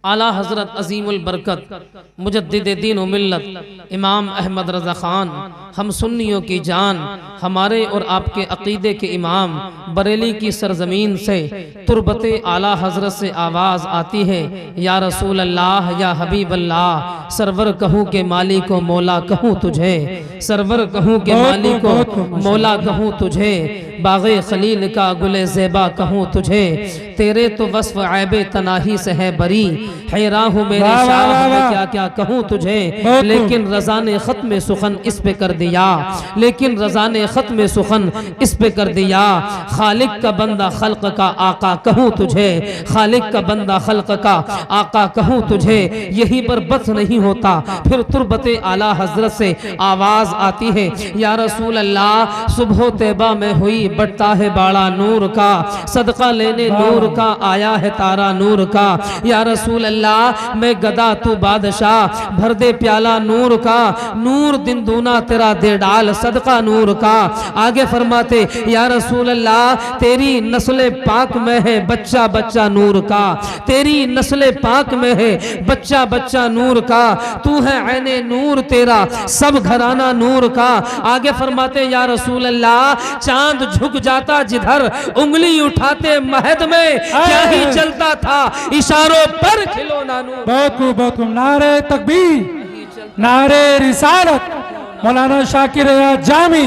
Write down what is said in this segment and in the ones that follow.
आला हज़रत अज़ीमुल बरकत मुजद्दिद दीन व मिल्लत इमाम अहमद रज़ा ख़ान हम सुन्नियों की जान, हमारे और आपके अक़ीदे के इमाम, बरेली की सरज़मीन से तुरबते आला हज़रत से आवाज़ आती है, या रसूल अल्लाह या हबीब अल्लाह, सरवर कहूँ के माली को मौला कहूँ तुझे, सरवर कहूँ के माली को मौला कहूँ तुझे, बाग़े खलील का गुले ज़ेबा कहूँ तुझे, तेरे तो वस्फ़ ऐबे तनाही से है बरी, हैरान हूँ मेरे शाह मैं क्या क्या कहूँ तुझे, लेकिन रज़ा ने ख़त्म सुखन इस पे कर दिया, लेकिन रज़ा ने ख़त्म सुखन इस पे कर दिया, खालिक का बंदा खल्क का आका कहूँ तुझे, खालिक का बंदा खल्क का आका कहूँ तुझे, यहीं पर बस नहीं होता, फिर तुरबते आला हज़रत से आवाज़ आती है, या रसूल अल्लाह सुबह तैबा में हुई बढ़ता है बाड़ा नूर का, सदका लेने नूर का आया है तारा नूर का, या रसूल अल्लाह मैं गदा तू बादशाह, भर दे प्याला नूर का, नूर दिन दूना तेरा दे डाल सदका नूर का। आगे फरमाते, या रसूल अल्लाह तेरी नस्ल पाक में है बच्चा बच्चा नूर का, तेरी नस्ल पाक में है बच्चा बच्चा नूर का, तू है ऐने नूर तेरा सब घराना नूर का। आगे फरमाते, या रसूल अल्लाह चांद झुक जाता जिधर उंगली उठाते महद में, क्या ही चलता था इशारों पर खिलौना नूर। बहुत खूब नारे तकबीर, नारे रिसालत, मौलाना शाकिर जामी,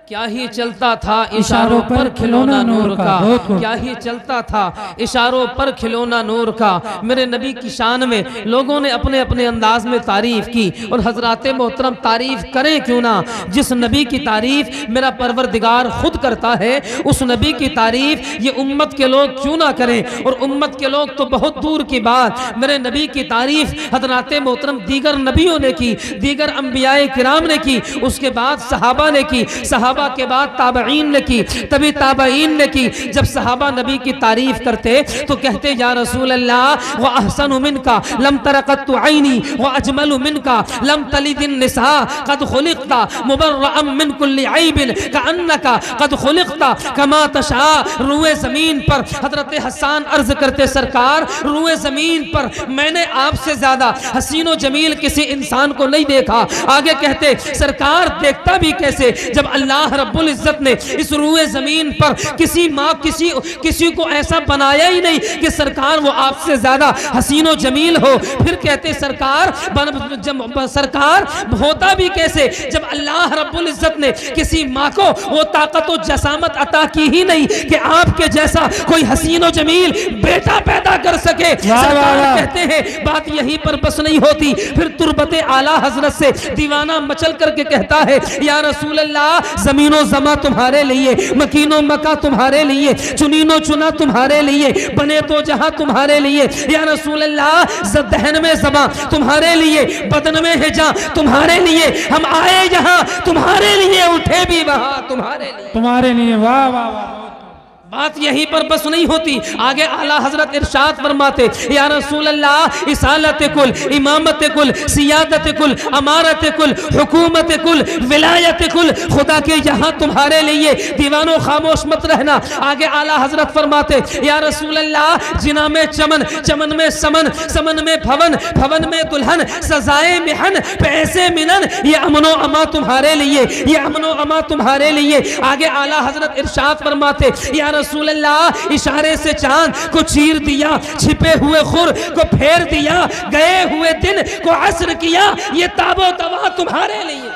क्या ही चलता था इशारों पर खिलौना नूर का, क्या ही चलता था इशारों पर खिलौना नूर का। मेरे नबी की शान में लोगों ने अपने अपने अंदाज में तारीफ की, और हजरात मोहतरम तारीफ करें क्यों ना, जिस नबी की तारीफ मेरा परवरदिगार खुद करता है, उस नबी की तारीफ ये उम्मत के लोग क्यों ना करें। और उम्मत के लोग तो बहुत दूर की बात, मेरे नबी की तारीफ हजरात मोहतरम दीगर नबियों ने की, दीगर अंबियाए किराम ने की, उसके बाद सहाबा ने की, सहाबा के बाद ताबईन ने की, तभी ताबईन ने की। जब सहाबा नबी की तारीफ करते तो कहते, या रसूल अल्लाह व अहसनु मिनका लम तरक़त ऐनी व अजमलु मिनका लम तलिदिन निसा क़द खुलिक़ता मुबर्रअम मिन कुल्ली ऐबिन कअन्नका क़द खुलिक़ता कमा तशा। रूए ज़मीन पर हज़रत हसन अर्ज़ करते, सरकार रूए ज़मीन पर मैंने आपसे ज़्यादा हसीन व जमील किसी इंसान को नहीं देखा। आगे कहते, सरकार देखता भी कैसे जब अल्लाह रब्बुल इज्जत ने इस रूए जमीन पर किसी माँ किसी को ऐसा बनाया ही नहीं कि सरकार वो आपसे ज्यादा हसीनो जमील हो। फिर कहते, सरकार होता भी कैसे जब अल्लाह रब्बुल इज्जत ने किसी माँ को वो ताकत और जसामत अता की ही नहीं कि आपके जैसा कोई हसीनो जमील बेटा पैदा कर सके। सरकार कहते हैं बात यहीं पर बस नहीं होती, फिर तुरबते आला हजरत से दीवाना मचल करके कहता है, या रसूल अल्लाह जमीनो जमा तुम्हारे लिए, मकीनो मका तुम्हारे लिए, चुनीनो चुना तुम्हारे लिए, बने तो जहां तुम्हारे लिए। या रसूल अल्लाह दहन में जमा तुम्हारे लिए, बदन में है जहां तुम्हारे लिए, हम आए जहां तुम्हारे लिए, उठे भी वहां तुम्हारे लिए। वाह वाह वाह। बात यहीं पर बस नहीं होती, आगे आला हजरत इरशाद फरमाते, या रसूल अल्लाह इसालत कुल, इमामत कुल, सियादत कुल, अमारत कुल, हुकूमत कुल, विलायत कुल, खुदा के यहाँ तुम्हारे लिए, दीवानों खामोश मत रहना। आगे आला हजरत फरमाते, या रसूल अल्लाह जिना में चमन, चमन में समन, समन में भवन, भवन में दुल्हन, सजाए मिहन, पैसे मिलन, ये अमनो अमा तुम्हारे लिए, ये अमनो अमा तुम्हारे लिए। आगे आला हजरत इरशाद फरमाते, या रसूल अल्लाह इशारे से चांद को चीर दिया, छिपे हुए खुर को फेर दिया, गए हुए दिन को असर किया, ये ताबो तवा तुम्हारे लिए।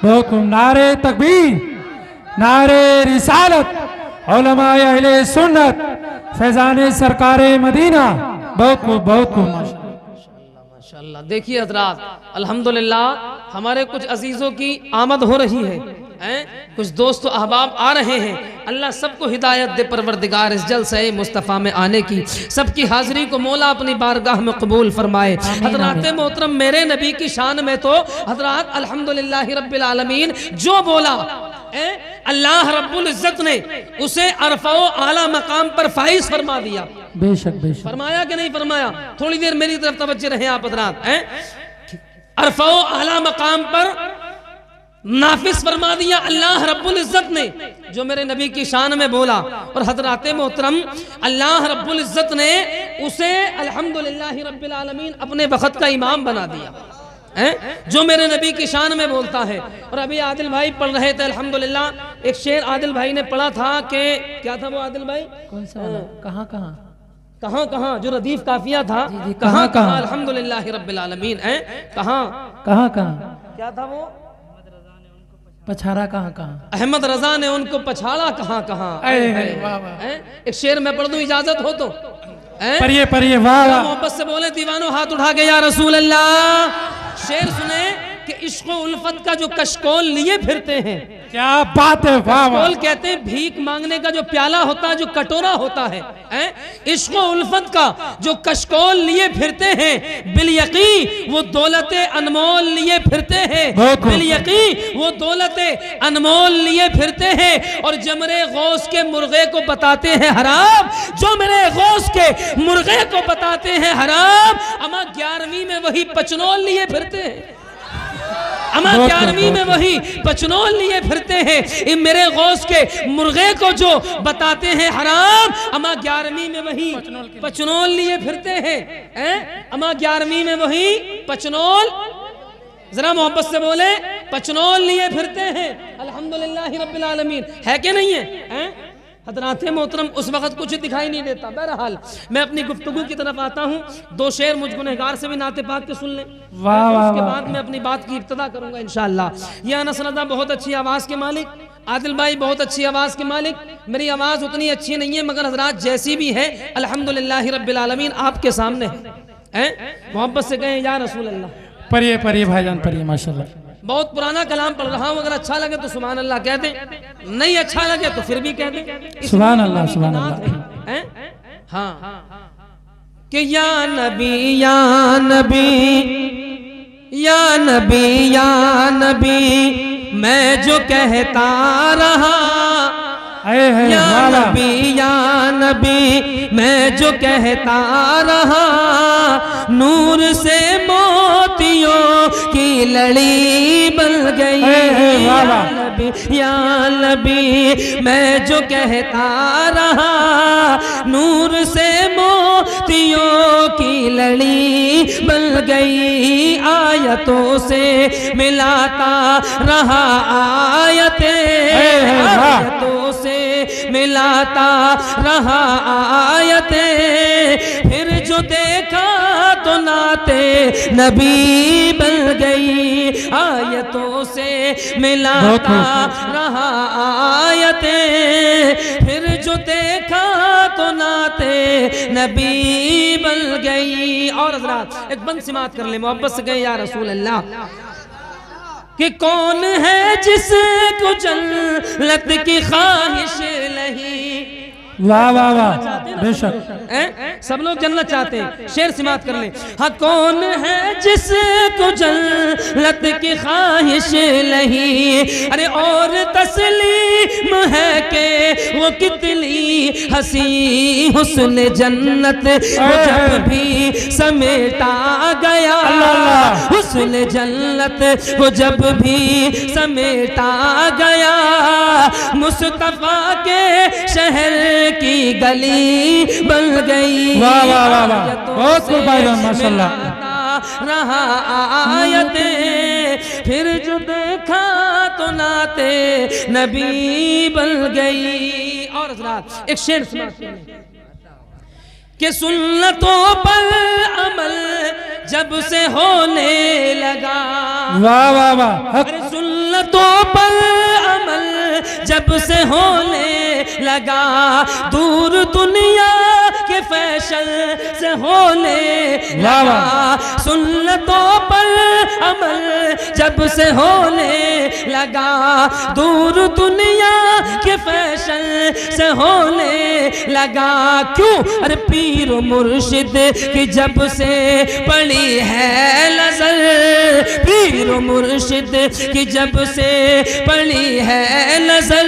बहुत नारे तकबीर, नारे रिसालत, उलमाए अहले सुन्नत, फैजाने सरकारे मदीना। बहुत खूब माशाअल्लाह। देखिए हजरात, अल्हम्दुलिल्लाह हमारे कुछ अजीजों की आमद हो रही है, कुछ दोस्त अहबाब आ रहे हैं। अल्लाह सबको हिदायत दे परवरदिगार इस जलसे मुस्तफ़ा में आने की, सबकी हाजिरी को मौला अपनी बारगाह में कबूल फरमाए। हजरात मोहतरम, मेरे नबी की शान में तो हजरात अल्हम्दुलिल्लाह रब्बिल आलमीन जो बोला, अल्लाह रब्बुल इज्जत ने उसे अरफा आला मकाम पर फाइज फरमा दिया। बेशक बेशक फरमाया कि नहीं फरमाया? थोड़ी देर मेरी तरफ तवज्जो रहे आप हजरात। अरफा आला मकाम पर नाफिस फरमा दिया अल्लाह रब्बुल इज्जत ने, जो मेरे नबी की शान में बोला। और हजरात मोहतरम अल्लाह रब्बुल इज्जत ने उसे अल्हम्दुलिल्लाह रब्बिल आलमीन अपने वक्त का इमाम बना दिया है, जो मेरे नबी की शान में बोलता है। और अभी आदिल भाई पढ़ रहे थे अल्हम्दुलिल्लाह, एक शेर आदिल भाई ने पढ़ा था कि क्या था वो आदिल भाई? कौन सा वाला? कहाँ कहाँ कहाँ कहाँ, जो रदीफ काफिया था, जी, कहाँ कहाँ कहाँ अल्हम्दुलिल्लाह रब्बिल आलमीन है, कहाँ कहाँ कहाँ क्या था वो? पछाड़ा कहाँ कहाँ, अहमद रजा ने उनको पछाड़ा कहाँ कहाँ। एक शेर मैं पढ़ दूं इजाजत हो तो? पढ़िए पढ़िए, वाह वाह। मोहब्बत से बोले दीवानो हाथ उठा के या रसूल अल्लाह। शेर सुने कि इश्क उल्फत का जो कशकोल लिए फिरते हैं, क्या बात है, वाह वाह। कशकोल कहते हैं भीख मांगने का जो प्याला होता है, जो कटोरा होता है, इश्क उल्फत का जो कशकोल लिए फिरते हैं, बिल यकीन वो दौलत अनमोल लिए फिरते हैं, बिल यकीन वो दौलत अनमोल लिए फिरते हैं। और जमरे गौस के मुर्गे को बताते हैं हराम, जो मेरे गौस के मुर्गे को बताते हैं हराम, अमा 11वीं में वही पचनोल लिए फिरते हैं, अमा 11वीं में वही पचनोल लिए फिरते हैं। मेरे गौस के मुर्गे को जो बताते हैं हराम, अमा 11वीं में वही पचनोल लिए फिरते हैं, अमा 11वीं में वही पचनोल, जरा मोहब्बत से बोले, पचनोल लिए फिरते हैं। अल्हम्दुलिल्लाह रब्बिल आलमीन है कि नहीं है? हजरात मोहतरम उस वक्त कुछ दिखाई नहीं देता। बहरहाल मैं अपनी गुफ्तगू की तरफ आता हूँ। 2 शेर मुझ गुनहगार से भी नाते पाक के सुन लें, उसके बाद मैं अपनी बात की इब्तिदा करूंगा इंशाअल्लाह। या अनस रज़ा बहुत अच्छी आवाज़ के मालिक, आदिल भाई बहुत अच्छी आवाज़ के मालिक, मेरी आवाज़ उतनी अच्छी नहीं है मगर हजरात जैसी भी है अल्हम्दुलिल्लाह रब्बिल आलमीन आपके सामने है। मोहब्बत से कहें या रसूल अल्लाह। पढ़िए पढ़िए भाईजान, पढ़िए माशाल्लाह। बहुत पुराना कलाम पढ़ रहा हूँ, अगर अच्छा लगे तो सुभान अल्लाह कह दें, नहीं अच्छा लगे तो फिर भी कह दें। सुभान अल्लाह, सुभान अल्लाह। हाँ कि या नबी या नबी या नबी या नबी मैं जो कहता रहा, या नबी या नबी मैं जो कहता रहा, नूर से मोतियों की लड़ी बन गई। या नबी या नबी मैं जो कहता रहा, नूर से मोतियों की लड़ी बन गई। आयतों से मिलाता रहा आयतें, आयतों से मिलाता रहा आयतें, फिर जो देखा तो नाते नबी बन गई। आयतों से मिलाता रहा आयतें, फिर जो देखा तो नाते नबी बन गई। और हज़रात एक बंद सिमात कर ले, मोहब्बत से गए या रसूल अल्लाह। कि कौन है जिसको जन्नत की ख्वाहिश नहीं। वाह वाह वाह, बेशक सब लोग जन्नत चाहते हैं। शेर सिमात कर ले। हाँ कौन है जिसको जन्नत की ख्वाहिश नहीं, अरे और तस्लीम है के वो कितनी हसी हुस्न जन्नत वो जब भी समेटा गया, हुस्न जन्नत वो जब भी समेटा गया, मुस्तफा के शहर की गली बन गई। वाह वाह वाह वाह, बहुत कुर्बान माशाल्लाह। रहा आयतें, फिर जो देखा तो नाते नबी बन गई। और हज़रात एक शेर सुनाते हैं कि सुन्नतों पर अमल जब से होने लगा। वाह वाह वाह, सुन्नतों पर अमल जब से होने लगा, दूर दुनिया के फैशन से होने लगा। सुन्नतों पर अमल जब से होने लगा, दूर दुनिया के फैशन से होने लगा। क्यों? अरे पीर मुर्शिद की जब से पड़ी है नजर, पीर मुर्शिद की जब से पड़ी है नजर,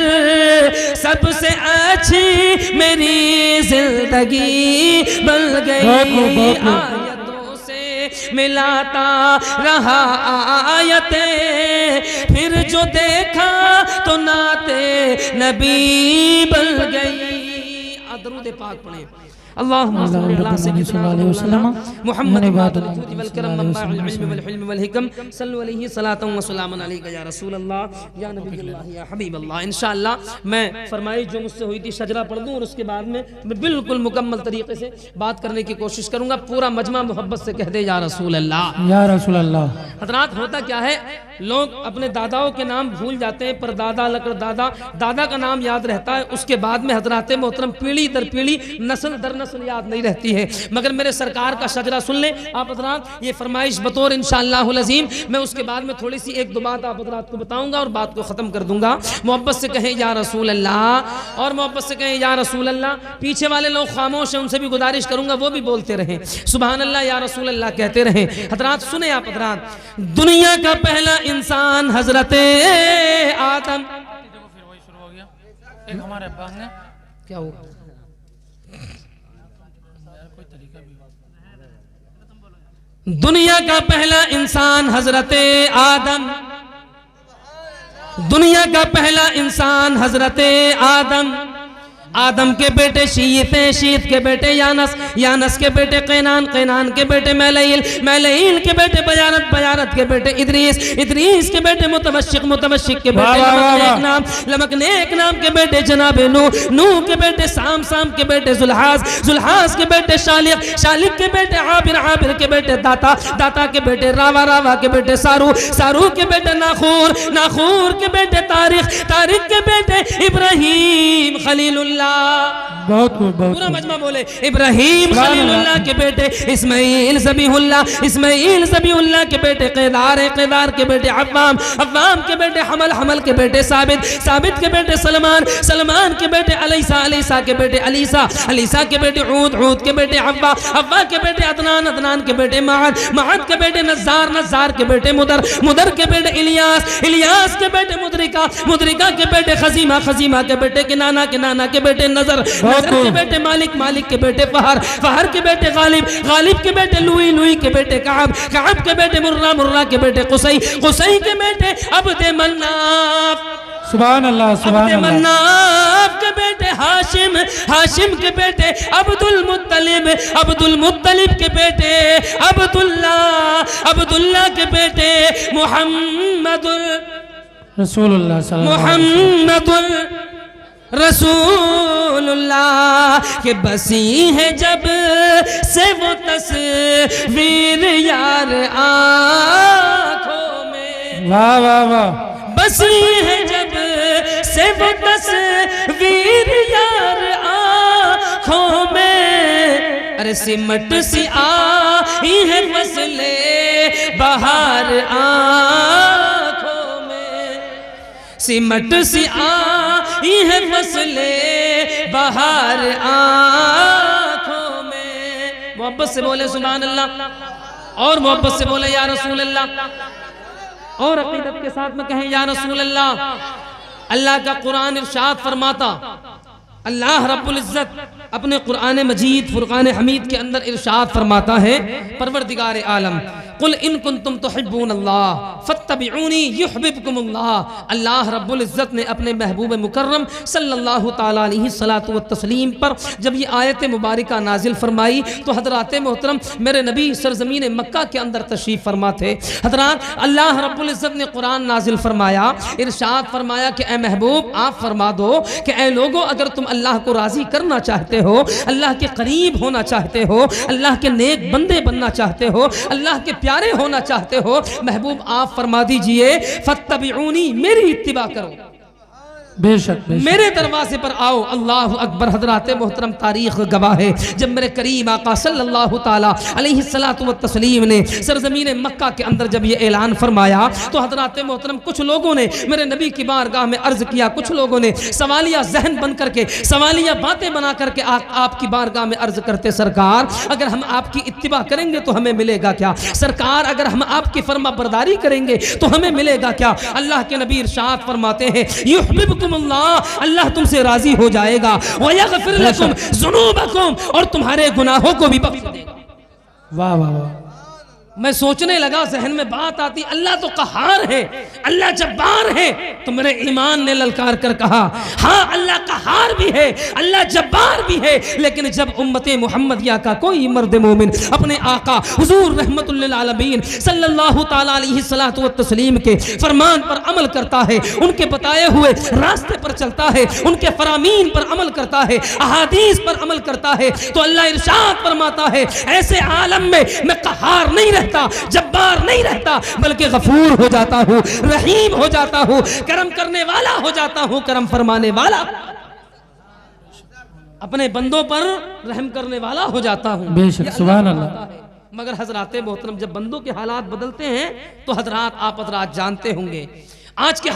सबसे अच्छी मेरी जिंदगी बन गई। आयतों से मिलाता रहा आयतें, फिर जो देखा तो नाते नबी बन गई। दरूद पाक पढ़े। अल्लाहुम्मा सल्लि अला सय्यिदिना मुहम्मद वल करम मंबाउल इल्म वल हिल्म वल हिकम सल्लु अलैहि सलातन व सलामन अलैका या रसूल अल्लाह या नबी अल्लाह या हबीब अल्लाह। इंशाअल्लाह मैं फरमाइश जो मुझसे हुई थी शजरा पढ़ दूं और उसके बाद में मैं बिल्कुल मुकम्मल तरीके से बात करने की कोशिश करूंगा। पूरा मजमा मोहब्बत से कह दे या रसूल अल्लाह, या रसूल अल्लाह। हजरात होता क्या है, लोग अपने दादाओं के नाम भूल जाते हैं, पर दादा लकड़ दादा, दादा का नाम याद रहता है, उसके बाद में हजरात मोहतरम पीढ़ी दर पीढ़ी नस्ल दर नस्ल याद नहीं रहती है। मगर मेरे सरकार का शजरा सुन लें आप हजरात, ये फरमाइश बतौर इंशाअल्लाहुल अज़ीम। मैं उसके बाद में थोड़ी सी एक दो बात आप हजरात को बताऊंगा और बात को ख़त्म कर दूंगा। मोहब्बत से कहें या रसूल अल्लाह, और मोहब्बत से कहें या रसूल अल्लाह। पीछे वाले लोग खामोश हैं, उनसे भी गुजारिश करूंगा वो भी बोलते रहें, सुभान अल्लाह या रसूल अल्लाह कहते रहें। हजरात सुने आप हजरात, दुनिया का पहला इंसान हजरते आदम, एक हमारे अब्बास ने क्या हुआ, दुनिया का पहला इंसान हजरते आदम, दुनिया का पहला इंसान हजरते आदम। आदम के बेटे शीत हैं, शीत के बेटे यानस, यानस के बेटे कैनान, कैनान के बेटे मैलईल, मैलईल के बेटे बयारत, बयारत के बेटे इदरीस, इदरीस के बेटे मुतवश्शिक, मुतवश्शिक के बेटे लमकनेक नाम, लमकनेक नाम के बेटे जनाब नूह, नूह के बेटे साम, साम के बेटे जुल्हास, जुल्हास के बेटे शालिक, शालिक के बेटे आबिर, आबिर के बेटे दाता, दाता के बेटे रावा, रावा के बेटे सारू, सारू के बेटे नाखूर, नाखूर के बेटे तारिक, तारिक के बेटे इब्राहिम खलीलुल्लाह। बहुत पूरा मजमा बोले, इब्राहिम खलीलुल्लाह के बेटे इस्माइल ज़बीहुल्लाह, इस्माइल ज़बीहुल्लाह के बेटे क़ेदार, क़ेदार के बेटे अव्वाम, अव्वाम के बेटे हमल, हमल के बेटे साबित, साबित के बेटे सलमान, सलमान के बेटे अलैसा, अलैसा के बेटे अलीसा, अलीसा के बेटे ऊद, ऊद के बेटे अव्वा, अव्वा के बेटे अदनान, अदनान के बेटे माद, माद के बेटे नज़ार, नज़ार के बेटे मुदर, मुदर के बेटे इलियास, इलियास के बेटे मुदरिका, मुदरिका के बेटे खजीमा, खजीमा के बेटे किनाना, किनाना के बेटे नजर, नजर के बेटे मालिक, मालिक के बेटे फहर, फहर के बेटे गालिब, गालिब के बेटे लुई, लुई के बेटे काब, काब के बेटे मुर्रा, मुर्रा के बेटे कुसई, कुसई के बेटे अब्दे मन्नाफ, सुभान अल्लाह, सुभान अल्लाह। मन्नाफ के बेटे हाशिम, हाशिम के बेटे अब्दुल मुत्तलिब, अब्दुल मुत्तलिब के बेटे अब्दुल्ला, अब्दुल्ला के बेटे मुहम्मदुल रसूलुल्लाह, मुहम्मदुल रसूलुल्लाह के बसी है जब से वो तस्वीर यार आँखों में, वाह वाह वाह, बसी है जब से वो तस्वीर यार आँखों में। अरे सिमट सी आई है फसले बहार आँखों में, सिमट सी आई है फसले बहार आँखों में। मोहब्बत से बोले सुभान अल्लाह, और मोहब्बत से बोले या रसूल अल्लाह, और अकीदत के साथ में कहें या रसूल अल्लाह। अल्लाह का कुरान इरशाद फरमाता, अल्लाह रब्बुल इज्जत अपने कुरान मजीद फुरकान हमीद के अंदर इरशाद फरमाता है, परवरदिगार आलम कुल इन कुंतुम तुहिब्बूनल्लाह फत्तबिऊनी युहब्बुकुमुल्लाह। अल्लाह रब्बुल इज्जत ने अपने महबूब मुकर्रम सल्लल्लाहु ताला अलैहि सलातु व तस्लीम पर जब ये आयत मुबारका नाजिल फरमाई तो हजरात मोहतरम मेरे नबी सरजमीन मक्का के अंदर तशरीफ फरमा थे। हजरात अल्लाह रब्बुल इज्जत ने कुरान नाजिल फरमाया, इरशाद फरमाया कि ए महबूब आप फरमा दो कि ए लोगों अगर तुम अल्लाह को राजी करना चाहते हो, अल्लाह के करीब होना चाहते हो, अल्लाह के नेक बंदे बनना चाहते हो, अल्लाह के प्यारे होना चाहते हो, महबूब आप फरमा दीजिए फत्तबिऊनी, मेरी इत्तिबा करो, बेशक मेरे दरवाजे पर आओ। अल्लाह अकबर। हजरात मोहतरम तारीख गवाह है, जब मेरे करीम आका सल्लल्लाहु ताला अलैहि सलातु व तस्लीम ने सरजमीन मक्का के अंदर जब ये ऐलान फरमाया तो हजरात मोहतरम कुछ लोगों ने मेरे नबी की बारगाह में अर्ज किया, कुछ लोगों ने सवालिया जहन बन करके सवालिया बातें बना करके आपकी बारगाह में अर्ज करते, सरकार अगर हम आपकी इत्तिबा करेंगे तो हमें मिलेगा क्या? सरकार अगर हम आपकी फरमा बरदारी करेंगे तो हमें मिलेगा क्या? अल्लाह के नबी इरशाद फरमाते हैं युहिब्बुकुमुल्लाह, अल्लाह तुमसे राजी हो जाएगा, व यगफिर लकुम ज़ुनूबकुम, और तुम्हारे गुनाहों को भी बख्श देगा। वाह वाह वाह, मैं सोचने लगा, जहन में बात आती, अल्लाह तो कहार है, अल्लाह जब्बार है। तो मेरे ईमान ने ललकार कर कहा, हाँ अल्लाह कहार भी है, अल्लाह जब्बार भी है, लेकिन जब उम्मते मुहम्मदिया का कोई मर्द मोमिन अपने आका हुजूर रहमतुल लिल आलमीन सल्लल्लाहु ताला अलैहि सल्लतु व तस्लीम के फरमान पर अमल करता है, उनके बताए हुए रास्ते पर चलता है, उनके फरामीन पर अमल करता है, अहादीस पर अमल करता है, तो अल्लाह इरशाद फरमाता है, ऐसे आलम में मैं कहार नहीं रहता, जब्बार नहीं रहता, बल्कि गफूर हो जाता हूँ, रहीम हो जाता हूँ, करम करने वाला हो जाता हूँ, करम फरमाने वाला, अपने बंदों पर रहम करने वाला हो जाता हूँ। बेशक, सुभान अल्लाह। मगर हजरात मोहतरम, जब बंदों के हालात बदलते हैं तो हजरात आप हजरात जानते होंगे आज के